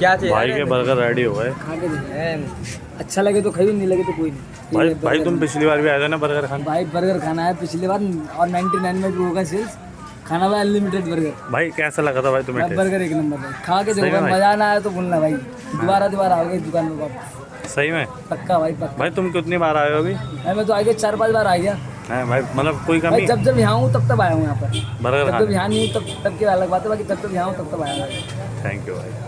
क्या चाहिए भाई के बर्गर रेडी हो गए। खा के देखो, अच्छा लगे तो खाइए, नहीं लगे तो कोई नहीं। भाई ये भाई बर्गर- तुम पिछली बार भी आए थे ना बर्गर खाने। भाई बर्गर खाना है पिछली बार, और 99 में भी होगा सेल्स, खाना भाई अनलिमिटेड बर्गर। भाई कैसा लगा था भाई तुम्हें टेस्ट? बर्गर एक नंबर भाई, खा के सही देखो, में भाई? मजा ना आया तो बोलना भाई, दोबारा आओगे इस दुकान में वापस। सही में? पक्का भाई पक्का। भाई तुम कितनी बार आए हो अभी? मैं तो आ गया 4-5 बार आ गया हैं भाई, मतलब कोई कमी? भाई, जब यहाँ हूँ तब आया हूँ यहाँ पर, बर्गर जब खाने। यहाँ नहीं हूँ तब की अलग बात है, बाकी जब यहाँ हूँ तब आया हूँ। थैंक यू भाई।